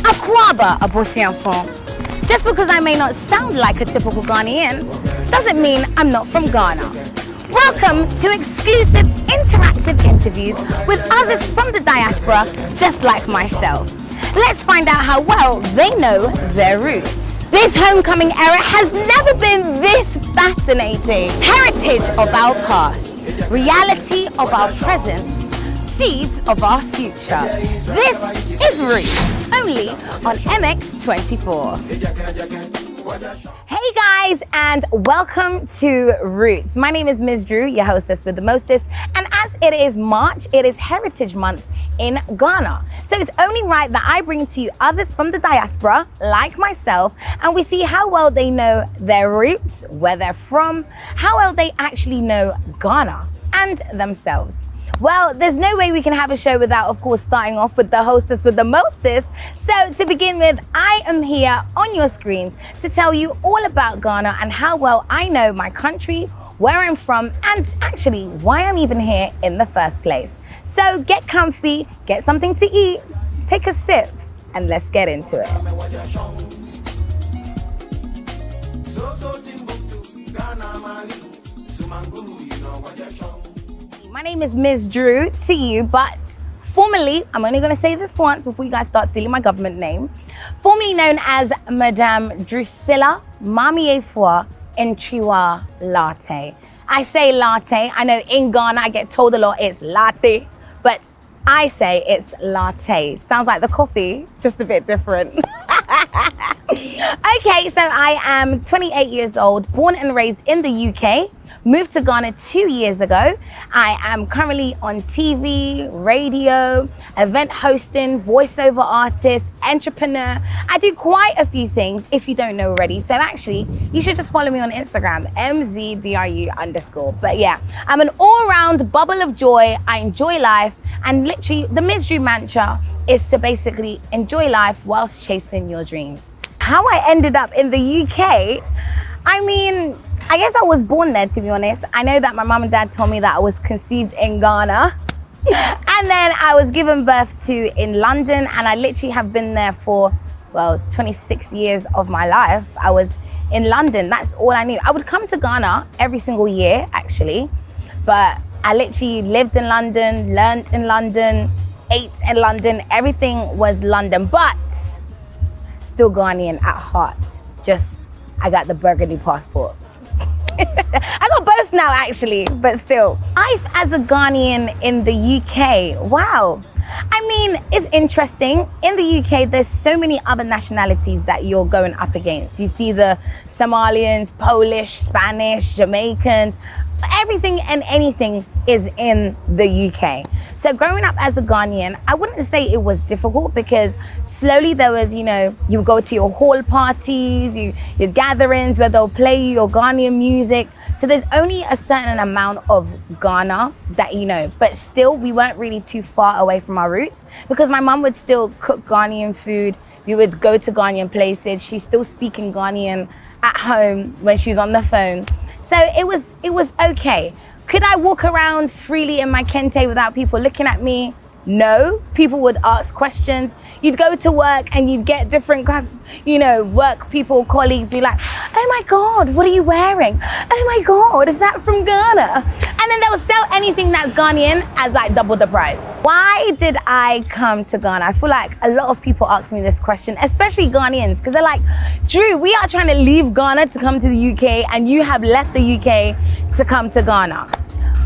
Akwaba Abosianfon. Just because I may not sound like a typical Ghanaian doesn't mean I'm not from Ghana. Welcome to exclusive interactive interviews with others from the diaspora just like myself. Let's find out how well they know their roots. This homecoming era has never been this fascinating. Heritage of our past, reality of our present, seeds of our future. This is Roots, only on MX24. Hey guys, and welcome to Roots. My name is Ms. Drew, your hostess with the mostest, and as it is March, it is Heritage Month in Ghana. So it's only right that I bring to you others from the diaspora, like myself, and we see how well they know their roots, where they're from, how well they actually know Ghana and themselves. Well, there's no way we can have a show without, of course, starting off with the hostess with the mostest. So to begin with, I am here on your screens to tell you all about Ghana and how well I know my country, where I'm from, and actually why I'm even here in the first place. So get comfy, get something to eat, take a sip, and let's get into it. My name is Ms. Drew to you, but formerly, I'm only going to say this once before you guys start stealing my government name, formerly known as Madame Drusilla Mamiefua Entriwa Latte. I say latte. I know in Ghana I get told a lot it's latte, but I say it's latte. Sounds like the coffee, just a bit different. Okay, so I am 28 years old, born and raised in the UK. Moved to Ghana 2 years ago. I am currently on TV, radio, event hosting, voiceover artist, entrepreneur. I do quite a few things if you don't know already. So actually, you should just follow me on Instagram, MZDRU_. But yeah, I'm an all-round bubble of joy. I enjoy life, and literally the Ms. Drew mantra is to basically enjoy life whilst chasing your dreams. How I ended up in the UK, I mean, I guess I was born there, to be honest. I know that my mom and dad told me that I was conceived in Ghana. And then I was given birth to in London, and I literally have been there for, well, 26 years of my life. I was in London, that's all I knew. I would come to Ghana every single year, actually. But I literally lived in London, learnt in London, ate in London, everything was London, but still Ghanaian at heart. Just, I got the burgundy passport. I got both now actually, but still. Life as a Ghanaian in the UK, wow. I mean, it's interesting. In the UK, there's so many other nationalities that you're going up against. You see the Somalians, Polish, Spanish, Jamaicans, everything and anything is in the UK. So growing up as a Ghanaian, I wouldn't say it was difficult because slowly there was, you know, you go to your hall parties, your gatherings where they'll play your Ghanaian music. So there's only a certain amount of Ghana that you know, but still we weren't really too far away from our roots because my mum would still cook Ghanaian food. We would go to Ghanaian places. She's still speaking Ghanaian at home when she's on the phone. So it was okay. Could I walk around freely in my kente without people looking at me? No. People would ask questions. You'd go to work and you'd get different, work people, colleagues be like, oh my God, what are you wearing? Oh my God, is that from Ghana? And then they'll sell anything that's Ghanaian as like double the price. Why did I come to Ghana? I feel like a lot of people ask me this question, especially Ghanaians, because they're like, Drew, we are trying to leave Ghana to come to the UK and you have left the UK to come to Ghana.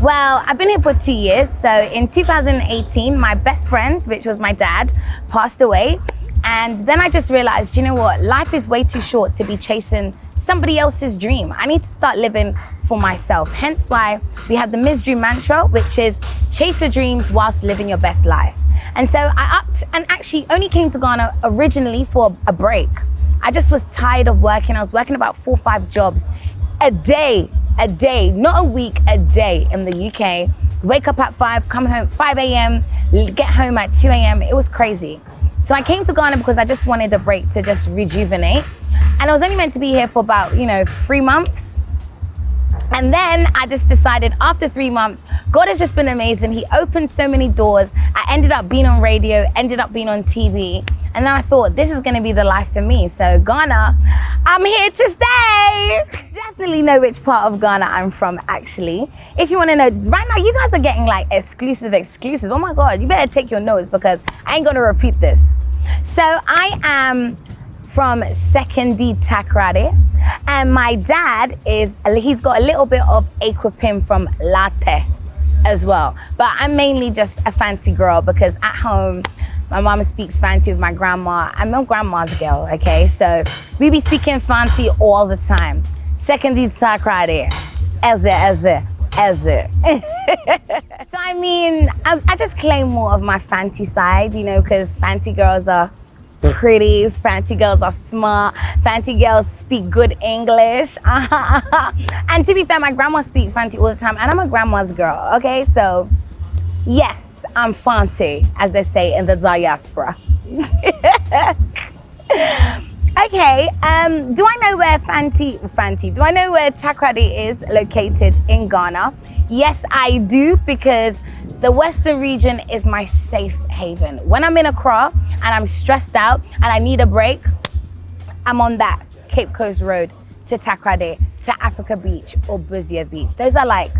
Well, I've been here for 2 years. So in 2018, my best friend, which was my dad, passed away. And then I just realized, you know what? Life is way too short to be chasing somebody else's dream. I need to start living for myself. Hence why we have the Ms. Drew mantra, which is chase your dreams whilst living your best life. And so I upped and actually only came to Ghana originally for a break. I just was tired of working. I was working about 4 or 5 jobs a day, not a week, a day in the UK. Wake up at 5, come home 5 a.m., get home at 2 a.m. It was crazy. So I came to Ghana because I just wanted a break to just rejuvenate. And I was only meant to be here for about, 3 months. And then I just decided after 3 months, God has just been amazing. He opened so many doors. I ended up being on radio, ended up being on TV. And then I thought, this is going to be the life for me. So Ghana, I'm here to stay. Definitely know which part of Ghana I'm from, actually. If you want to know, right now, you guys are getting like exclusives. Oh my God, you better take your notes because I ain't going to repeat this. So I am from Sekondi Takoradi, and my dad he's got a little bit of Equipim from Latte as well. But I'm mainly just a fancy girl because at home, my mama speaks fancy with my grandma. I'm my grandma's girl, okay? So we be speaking fancy all the time. Sekondi Takoradi, Eze. So I mean, I just claim more of my fancy side, you know, because fancy girls are pretty, fancy girls are smart, fancy girls speak good English. And to be fair, my grandma speaks fancy all the time, and I'm a grandma's girl, okay? So yes, I'm fancy, as they say in the diaspora. Okay, do I know where do I know where Takoradi is located in Ghana? Yes, I do, because the Western region is my safe haven. When I'm in Accra and I'm stressed out and I need a break, I'm on that Cape Coast Road to Takoradi, to Africa Beach or Busia Beach. Those are like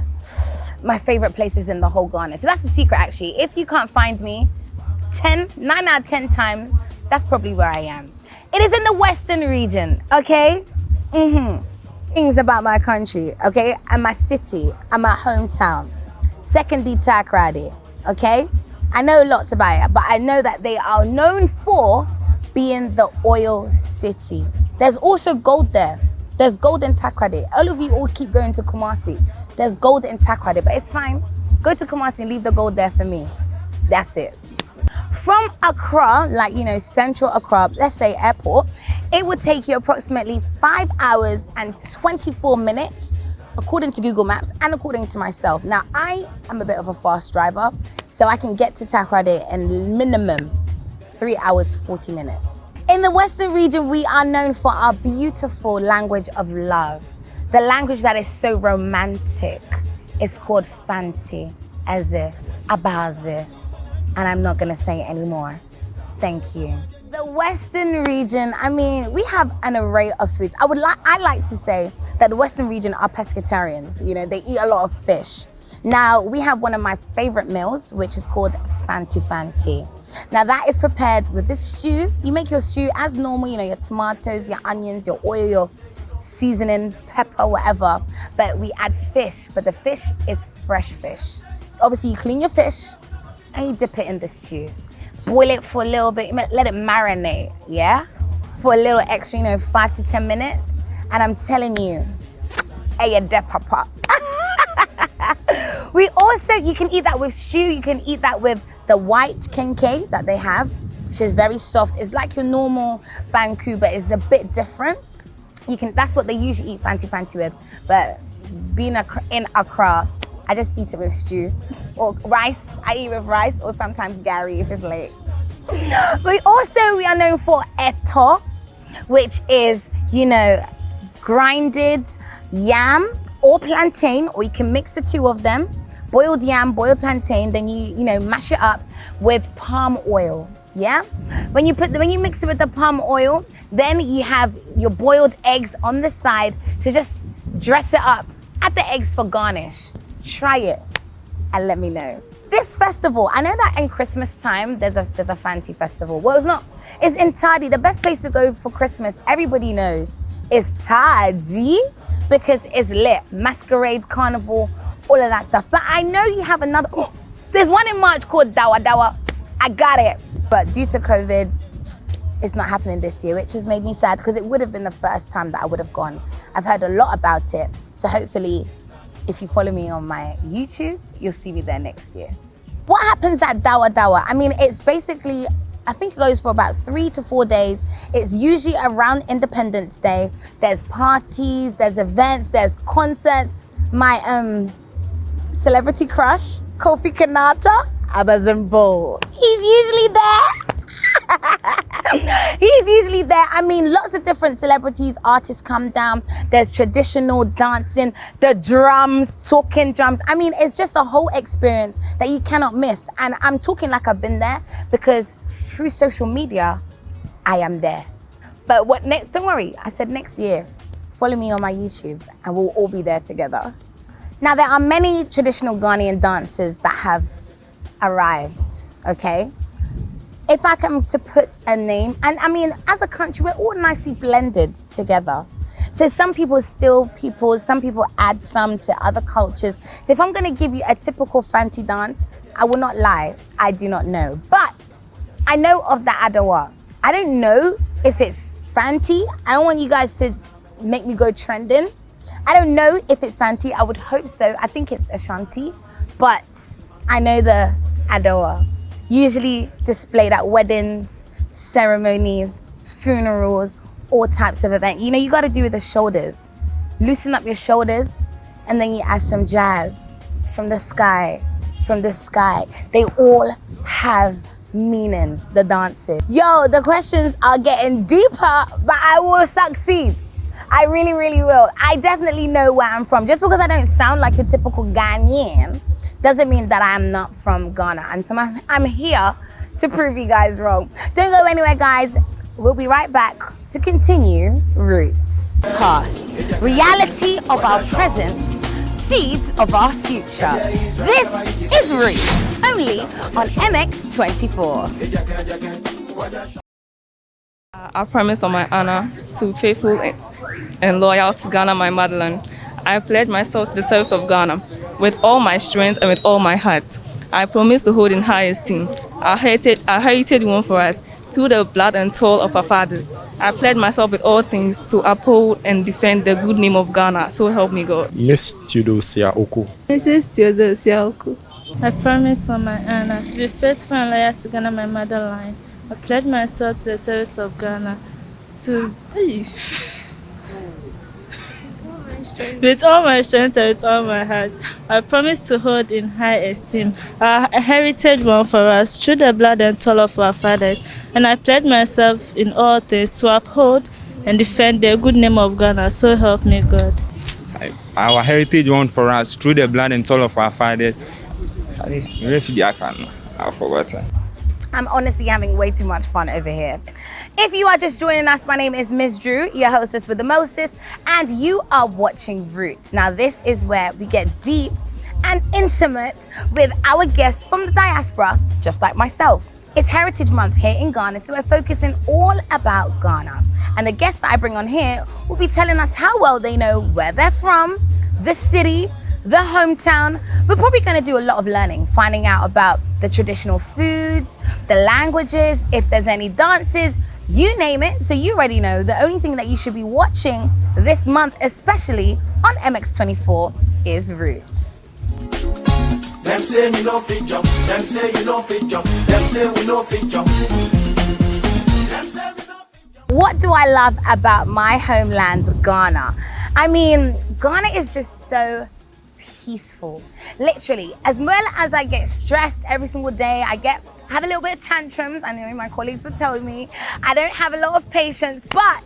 my favorite places in the whole Ghana. So that's the secret, actually. If you can't find me 9 out of 10 times, that's probably where I am. It is in the Western region, okay? Things about my country, okay? And my city, and my hometown. Sekondi Takoradi, okay? I know lots about it, but I know that they are known for being the oil city. There's also gold there. There's gold in Takoradi. All of you all keep going to Kumasi. There's gold in Takoradi, but it's fine. Go to Kumasi and leave the gold there for me. That's it. From Accra, like, you know, central Accra, let's say airport, it would take you approximately 5 hours and 24 minutes, according to Google Maps and according to myself. Now, I am a bit of a fast driver, so I can get to Takoradi in minimum 3 hours, 40 minutes. In the Western region, we are known for our beautiful language of love. The language that is so romantic is called Fanti, Eze, Abaze, and I'm not gonna say anymore. Thank you. The Western region, I mean, we have an array of foods. I like to say that the Western region are pescatarians. You know, they eat a lot of fish. Now, we have one of my favorite meals, which is called Fanti. Now, that is prepared with this stew. You make your stew as normal, you know, your tomatoes, your onions, your oil, your seasoning, pepper, whatever. But we add fish, but the fish is fresh fish. Obviously, you clean your fish and you dip it in the stew. Boil it for a little bit, let it marinate, yeah? For a little extra, you know, 5 to 10 minutes. And I'm telling you, hey, papa. We also, you can eat that with stew, you can eat that with the white kenkey that they have, which is very soft. It's like your normal banku, but it's a bit different. That's what they usually eat Fanti with. But being in Accra, I just eat it with stew or rice. I eat with rice or sometimes gari if it's late. We are known for eto, which is, you know, grinded yam or plantain, or you can mix the two of them. Boiled yam, boiled plantain, then you mash it up with palm oil. Yeah? When you mix it with the palm oil, then you have your boiled eggs on the side to just dress it up. Add the eggs for garnish. Try it and let me know. This festival, I know that in Christmas time there's a fancy festival. Well, it's not. It's in Tadi. The best place to go for Christmas, everybody knows, is Tadi because it's lit. Masquerade, carnival, all of that stuff. But I know you have another. Oh, there's one in March called Dawadawa. I got it. But due to COVID, it's not happening this year, which has made me sad because it would have been the first time that I would have gone. I've heard a lot about it. So hopefully, if you follow me on my YouTube, you'll see me there next year. What happens at Dawadawa? I mean, it's basically, I think it goes for about 3 to 4 days. It's usually around Independence Day. There's parties, there's events, there's concerts. My celebrity crush, Kofi Kanata, Abazimbo. He's usually there. He's usually there. there. I mean, lots of different celebrities, artists come down. There's traditional dancing, the drums, talking drums. I mean, it's just a whole experience that you cannot miss. And I'm talking like I've been there because through social media, I am there. But don't worry, I said next year, follow me on my YouTube and we'll all be there together. Now, there are many traditional Ghanaian dances that have arrived, okay? If I come to put a name, and I mean, as a country, we're all nicely blended together. So some people steal people, some people add some to other cultures. So if I'm gonna give you a typical fancy dance, I will not lie, I do not know. But I know of the Dawadawa. I don't know if it's fancy. I don't want you guys to make me go trending. I don't know if it's fancy, I would hope so. I think it's Ashanti, but I know the Dawadawa. Usually displayed at weddings, ceremonies, funerals, all types of events. You know, you gotta do with the shoulders. Loosen up your shoulders, and then you add some jazz from the sky, from the sky. They all have meanings, the dances. Yo, the questions are getting deeper, but I will succeed. I really, really will. I definitely know where I'm from. Just because I don't sound like your typical Ghanaian doesn't mean that I'm not from Ghana. And so I'm here to prove you guys wrong. Don't go anywhere, guys. We'll be right back to continue Roots. Past, reality of our present, seeds of our future. This is Roots, only on MX24. I promise on my honor to be faithful and loyal to Ghana, my motherland. I pledge myself to the service of Ghana with all my strength and with all my heart. I promise to hold in high esteem our heritage won for us through the blood and toil of our fathers. I pledge myself with all things to uphold and defend the good name of Ghana. So help me God. Miss Theodosia Oko. Mrs. Theodosia Oko. I promise on my honor to be faithful and loyal to Ghana, my motherland. I pledge myself to the service of Ghana with all my strength and with all my heart. I promise to hold in high esteem our heritage won for us through the blood and toil of our fathers. And I pledge myself in all things to uphold and defend the good name of Ghana. So help me God. Our heritage won for us through the blood and toil of our fathers. I forgot. I'm honestly having way too much fun over here. If you are just joining us, my name is Ms. Drew, your hostess with the mostest, and you are watching Roots. Now, this is where we get deep and intimate with our guests from the diaspora, just like myself. It's Heritage Month here in Ghana, so we're focusing all about Ghana. And the guests that I bring on here will be telling us how well they know where they're from, the city, the hometown. We're probably going to do a lot of learning, finding out about the traditional foods, the languages, if there's any dances, you name it. So you already know the only thing that you should be watching this month, especially on MX24, is Roots. Them say me no fit jump, them say you no fit jump, them say we no fit jump. What do I love about my homeland, Ghana? I mean, Ghana is just so peaceful. Literally, as well as I get stressed every single day, I have a little bit of tantrums. I know my colleagues would tell me I don't have a lot of patience, but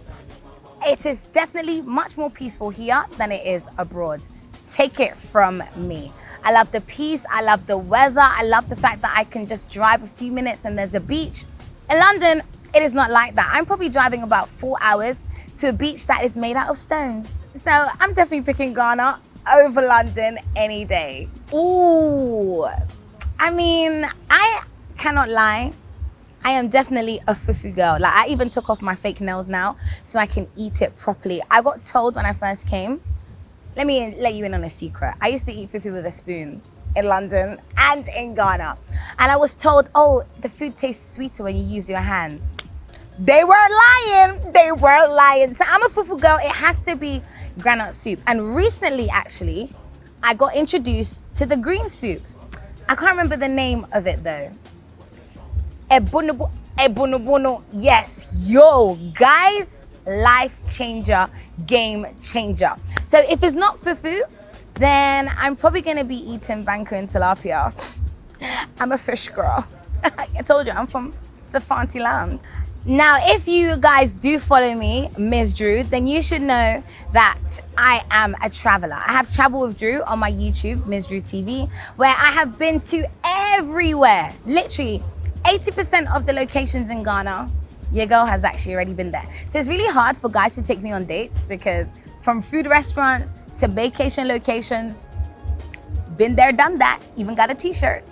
it is definitely much more peaceful here than it is abroad. Take it from me. I love the peace, I love the weather, I love the fact that I can just drive a few minutes and there's a beach. In London, it is not like that. I'm probably driving about 4 hours to a beach that is made out of stones. So I'm definitely picking Ghana over London any day. Ooh, I mean, I cannot lie. I am definitely a fufu girl. Like, I even took off my fake nails now so I can eat it properly. I got told when I first came, let me let you in on a secret. I used to eat fufu with a spoon in London and in Ghana. And I was told, oh, the food tastes sweeter when you use your hands. They weren't lying. They weren't lying. So I'm a fufu girl. It has to be granite soup. And recently, actually, I got introduced to the green soup. I can't remember the name of it though. Ebonobono. Yes, yo, guys, life changer, game changer. So if it's not fufu, then I'm probably gonna be eating banku and tilapia. I'm a fish girl. I told you, I'm from the fancy land. Now, if you guys do follow me, Ms. Drew, then you should know that I am a traveler. I have Travel with Drew on my YouTube, Ms. Drew TV, where I have been to everywhere. Literally, 80% of the locations in Ghana, your girl has actually already been there. So it's really hard for guys to take me on dates because from food restaurants to vacation locations, been there, done that, even got a t-shirt.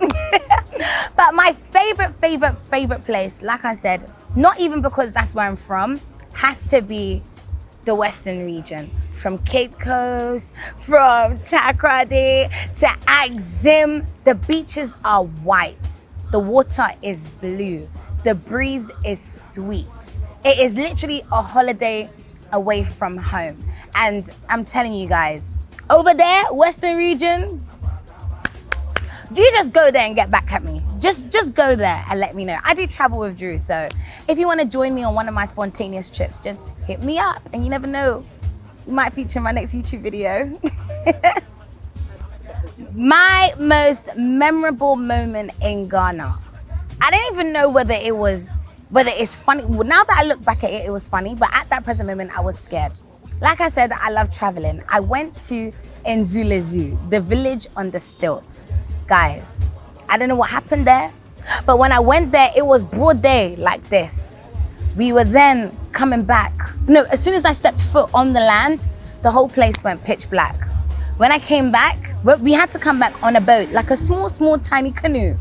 But my favorite place, like I said, not even because that's where I'm from, has to be the Western region. From Cape Coast, from Takoradi to Axim, the beaches are white. The water is blue. The breeze is sweet. It is literally a holiday away from home. And I'm telling you guys, over there, Western region, do you just go there and get back at me? Just go there and let me know. I do Travel with Drew, so if you want to join me on one of my spontaneous trips, just hit me up, and you never know, you might feature in my next YouTube video. My most memorable moment in Ghana, I don't even know whether it's funny. Well, now that I look back at it, it was funny, but at that present moment, I was scared. Like I said, I love traveling. I went to Nzule Zoo, the village on the stilts. Guys, I don't know what happened there, but when I went there, it was broad day like this. We were then coming back. No, as soon as I stepped foot on the land, the whole place went pitch black. When I came back, we had to come back on a boat, like a small, tiny canoe.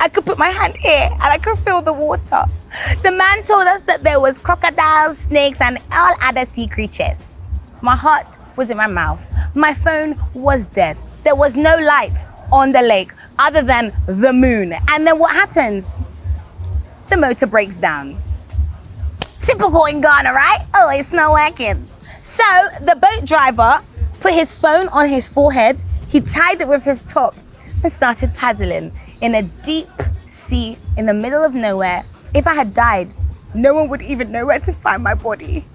I could put my hand here and I could feel the water. The man told us that there was crocodiles, snakes, and all other sea creatures. My heart was in my mouth. My phone was dead. There was no light on the lake other than the moon. And then what happens? The motor breaks down. Typical in Ghana, right? Oh, it's not working. So the boat driver put his phone on his forehead, he tied it with his top and started paddling in a deep sea in the middle of nowhere. If I had died, no one would even know where to find my body.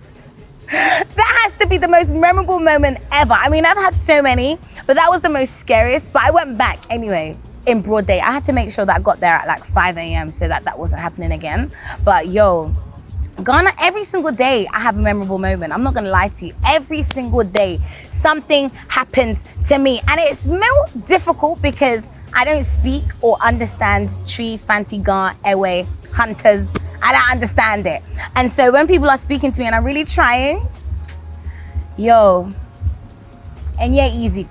That has to be the most memorable moment ever. I mean, I've had so many, but that was the most scariest. But I went back anyway in broad day. I had to make sure that I got there at like 5 a.m. so that wasn't happening again. But yo, Ghana, every single day I have a memorable moment. I'm not gonna lie to you. Every single day, something happens to me. And it's more difficult because I don't speak or understand Tree, Fantigan, Ewe, Hunters. I don't understand it. And so when people are speaking to me and I'm really trying, yo, and yeah, easy.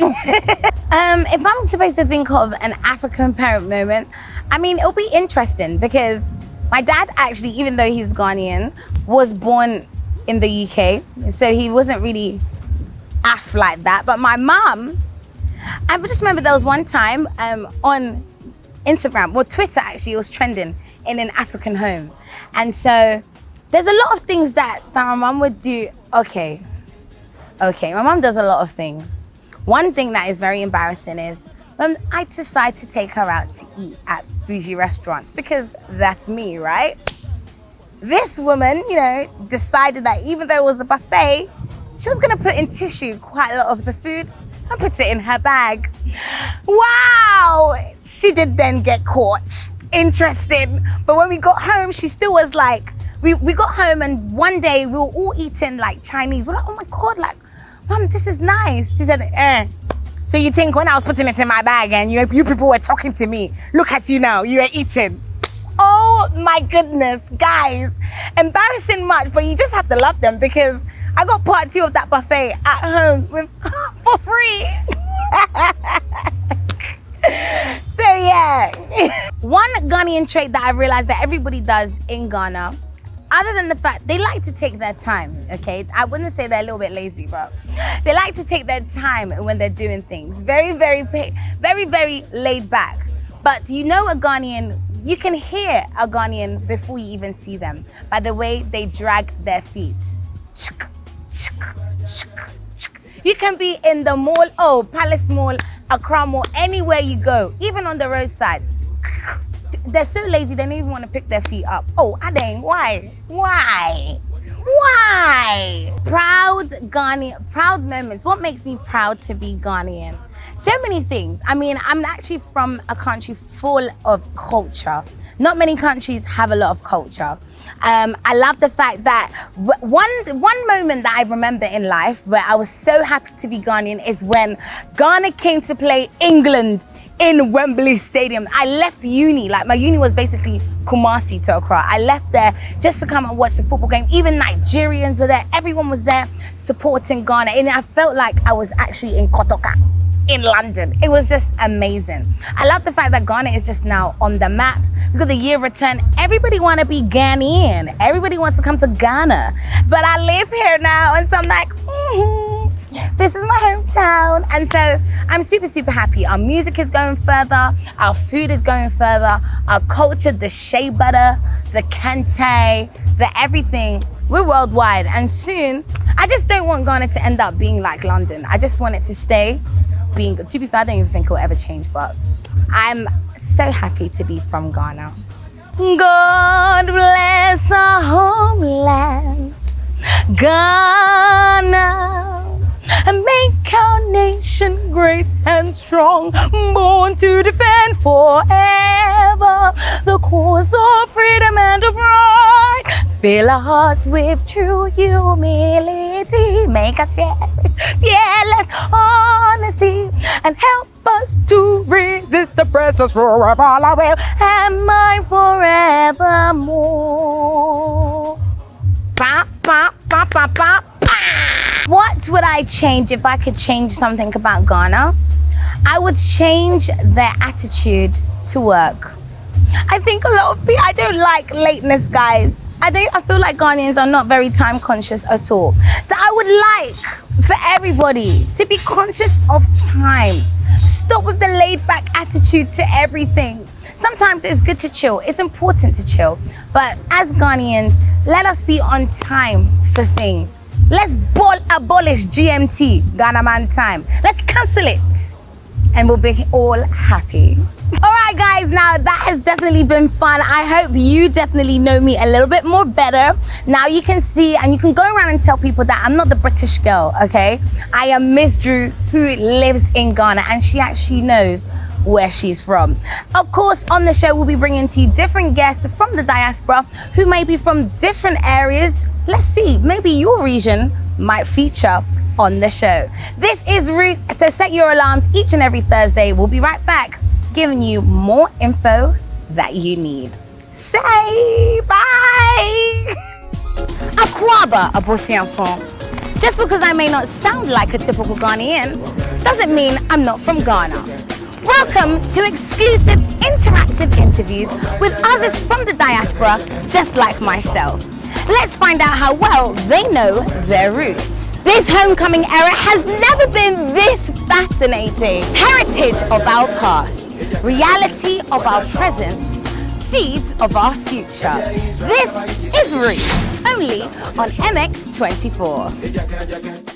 If I'm supposed to think of an African parent moment, I mean, it'll be interesting because my dad actually, even though he's Ghanaian, was born in the UK. So he wasn't really Af like that. But my mom, I just remember there was one time on Instagram, or Twitter actually, it was trending in an African home. And so there's a lot of things that my mom would do. Okay, my mom does a lot of things. One thing that is very embarrassing is when I decide to take her out to eat at bougie restaurants, because that's me, right? This woman, decided that even though it was a buffet, she was gonna put in tissue quite a lot of the food and put it in her bag. Wow! She did then get caught. Interesting. But when we got home, she still was like, we got home and one day we were all eating like Chinese. We're like, oh my God, like, Mom, this is nice. She said, So you think when I was putting it in my bag and you people were talking to me, look at you now, you are eating. Oh my goodness, guys. Embarrassing much, but you just have to love them because I got part 2 of that buffet at home for free. So yeah. One Ghanaian trait that I realized that everybody does in Ghana, other than the fact they like to take their time, okay? I wouldn't say they're a little bit lazy, but they like to take their time when they're doing things. Very, very laid back. But you know a Ghanaian, you can hear a Ghanaian before you even see them by the way they drag their feet. You can be in the mall, Palace Mall, Accra Mall, anywhere you go, even on the roadside. They're so lazy, they don't even want to pick their feet up. Oh, Adeng, why? Proud Ghanaian, proud moments. What makes me proud to be Ghanaian? So many things. I mean, I'm actually from a country full of culture. Not many countries have a lot of culture. I love the fact that one moment that I remember in life where I was so happy to be Ghanaian is when Ghana came to play England in Wembley Stadium. I left uni, like my uni was basically Kumasi to Accra. I left there just to come and watch the football game. Even Nigerians were there. Everyone was there supporting Ghana. And I felt like I was actually in Kotoka in London. It was just amazing. I love the fact that Ghana is just now on the map. We got the year return. Everybody want to be Ghanaian. Everybody wants to come to Ghana. But I live here now, and so I'm like, this is my hometown. And so I'm super, super happy. Our music is going further. Our food is going further. Our culture, the shea butter, the kente, the everything. We're worldwide. And soon, I just don't want Ghana to end up being like London. I just want it to stay being good. To be fair, I don't even think it will ever change, but I'm so happy to be from Ghana. God bless our homeland, Ghana, and make our nation great and strong, born to defend forever the cause of freedom and of right. Fill our hearts with true humility, make us share fearless honesty, and help us to resist the pressures forever. I will and mine forevermore. Ba, ba, ba, ba, ba, ba. What would I change if I could change something about Ghana? I would change their attitude to work. I think a lot of people, I don't like lateness, guys. I feel like Ghanaians are not very time conscious at all. So I would like for everybody to be conscious of time. Stop with the laid back attitude to everything. Sometimes it's good to chill. It's important to chill. But as Ghanaians, let us be on time for things. Let's abolish GMT, Ghana Man time. Let's cancel it. And we'll be all happy. All right, guys, now that has definitely been fun. I hope you definitely know me a little bit more better. Now you can see and you can go around and tell people that I'm not the British girl, okay? I am Miss Drew who lives in Ghana, and she actually knows where she's from. Of course, on the show, we'll be bringing to you different guests from the diaspora who may be from different areas. Let's see, maybe your region might feature on the show. This is Roots, so set your alarms each and every Thursday. We'll be right back, giving you more info that you need. Say bye! Akwaba Abosianfon. Just because I may not sound like a typical Ghanaian doesn't mean I'm not from Ghana. Welcome to exclusive interactive interviews with others from the diaspora just like myself. Let's find out how well they know their roots. This homecoming era has never been this fascinating. Heritage of our past, reality of our present, seeds of our future. This is Roots, only on MX24.